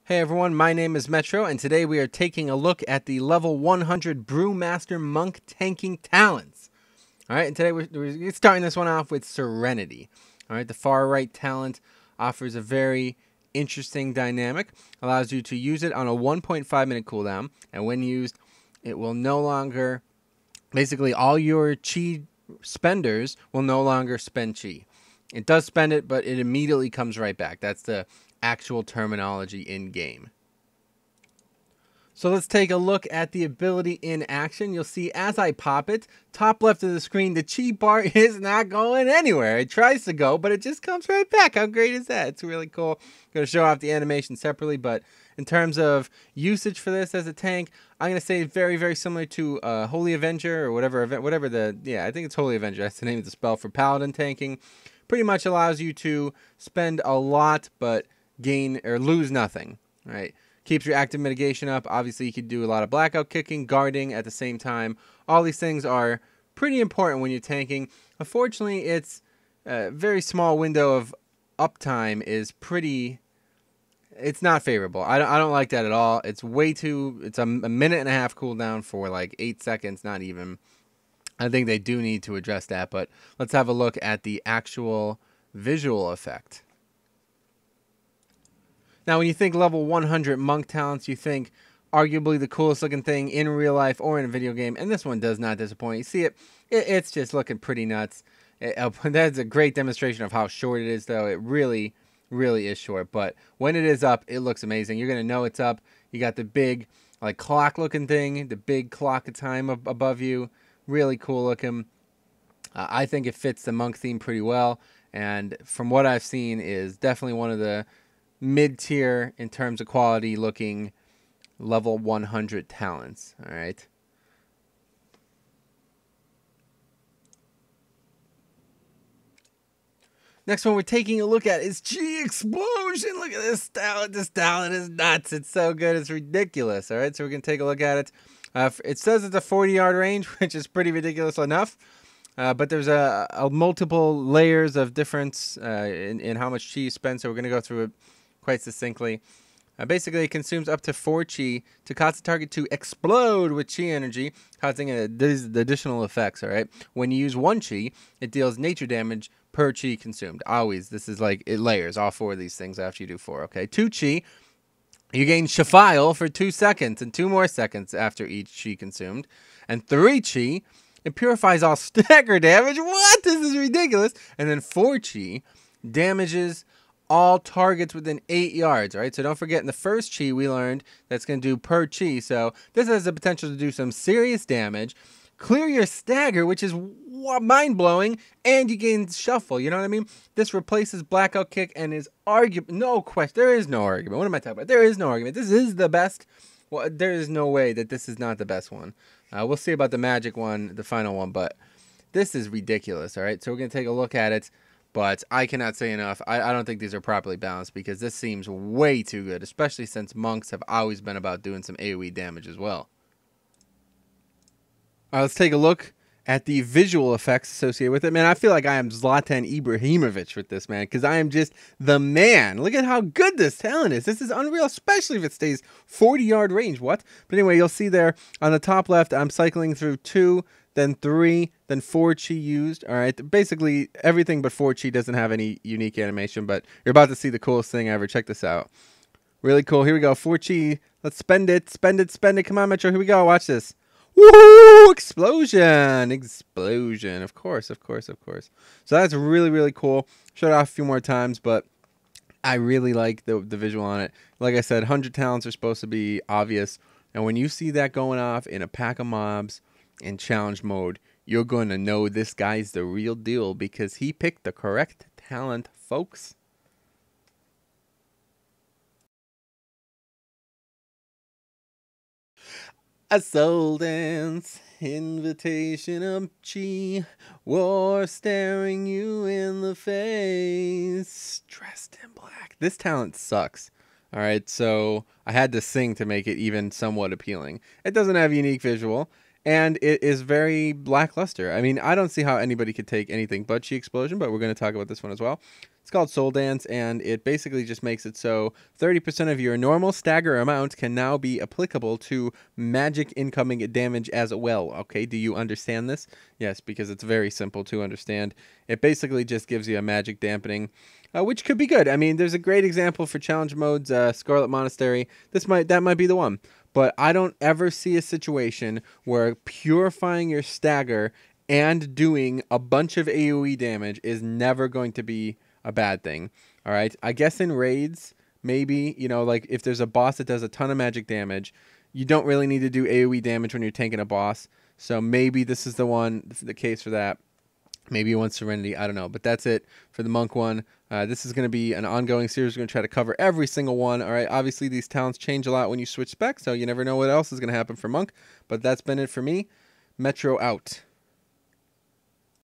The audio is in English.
Hey everyone, my name is Metro, and today we are taking a look at the level 100 Brewmaster Monk tanking talents. Alright, and today we're starting this one off with Serenity. Alright, the far right talent offers a very interesting dynamic, allows you to use it on a 1.5 minute cooldown, and when used, it will no longer, basically all your chi spenders will no longer spend chi. It does spend it, but it immediately comes right back. That's the actual terminology in game. So let's take a look at the ability in action. You'll see as I pop it, top left of the screen, the chi bar is not going anywhere. It tries to go, but it just comes right back. How great is that? It's really cool. I'm going to show off the animation separately, but in terms of usage for this as a tank, I'm going to say very, very similar to Holy Avenger or whatever I think it's Holy Avenger. That's the name of the spell for paladin tanking. Pretty much allows you to spend a lot, but gain or lose nothing, right? Keeps your active mitigation up. Obviously, you could do a lot of blackout kicking, guarding at the same time. All these things are pretty important when you're tanking. Unfortunately, it's a very small window of uptime is pretty... It's not favorable. I don't like that at all. It's way too... It's a minute and a half cooldown for like 8 seconds, not even. I think they do need to address that, but let's have a look at the actual visual effect. Now, when you think level 100 monk talents, you think arguably the coolest looking thing in real life or in a video game, and this one does not disappoint. You see it's just looking pretty nuts. That's a great demonstration of how short it is, though. It really, really is short, but when it is up, it looks amazing. You're going to know it's up. You got the big like clock looking thing, the big clock of time above you. Really cool looking. I think it fits the monk theme pretty well, and from what I've seen is definitely one of the mid-tier in terms of quality looking level 100 talents. All right. Next one we're taking a look at is Chi Explosion. Look at this talent. This talent is nuts. It's so good. It's ridiculous. All right. So we're going to take a look at it. It says it's a 40-yard range, which is pretty ridiculous enough. But there's a multiple layers of difference in how much chi you spend. So we're going to go through it quite succinctly. Basically, it consumes up to 4 chi to cause the target to explode with chi energy, causing the additional effects, all right? When you use 1 chi, it deals nature damage per chi consumed. Always. This is like, it layers all 4 of these things after you do 4, okay? 2 chi, you gain Shafile for 2 seconds and 2 more seconds after each chi consumed. And 3 chi, it purifies all stagger damage. What? This is ridiculous. And then 4 chi damages all targets within 8 yards, right? So don't forget, in the first chi we learned that's going to do per chi. So this has the potential to do some serious damage, clear your stagger, which is mind-blowing, and you gain shuffle. You know what I mean? This replaces blackout kick and is argument. No question. There is no argument. What am I talking about? There is no argument. This is the best. Well, there is no way that this is not the best one. We'll see about the magic one, the final one, but this is ridiculous, all right? So we're going to take a look at it. But I cannot say enough. I don't think these are properly balanced because this seems way too good, especially since monks have always been about doing some AoE damage as well. All right, let's take a look at the visual effects associated with it. Man, I feel like I am Zlatan Ibrahimovic with this, man, because I am just the man. Look at how good this talent is. This is unreal, especially if it stays 40-yard range. What? But anyway, you'll see there on the top left, I'm cycling through 2, then 3, then 4 chi used. All right, basically everything but 4 chi doesn't have any unique animation, but you're about to see the coolest thing ever. Check this out. Really cool. Here we go. 4 chi. Let's spend it, spend it, spend it. Come on, Metro. Here we go. Watch this. Woo! Explosion! Explosion. Of course, of course, of course. So that's really, really cool. Showed it off a few more times, but I really like the visual on it. Like I said, 100 talents are supposed to be obvious, and when you see that going off in a pack of mobs in challenge mode, you're going to know this guy's the real deal because he picked the correct talent, folks. A soul dance, invitation of chi, war staring you in the face, dressed in black. This talent sucks. All right, so I had to sing to make it even somewhat appealing. It doesn't have unique visual. And it is very lackluster. I mean, I don't see how anybody could take anything but Chi Explosion, but we're going to talk about this one as well. It's called Soul Dance, and it basically just makes it so 30% of your normal stagger amount can now be applicable to magic incoming damage as well. Okay, do you understand this? Yes, because it's very simple to understand. It basically just gives you a magic dampening, which could be good. I mean, there's a great example for challenge modes, Scarlet Monastery. That might be the one. But I don't ever see a situation where purifying your stagger and doing a bunch of AoE damage is never going to be a bad thing. All right, I guess in raids, maybe, you know, like if there's a boss that does a ton of magic damage, you don't really need to do AoE damage when you're tanking a boss. So maybe this is the case for that. Maybe you want Serenity, I don't know. But that's it for the Monk one. This is going to be an ongoing series. We're going to try to cover every single one. All right, obviously these talents change a lot when you switch specs, so you never know what else is going to happen for Monk. But that's been it for me. Metro out.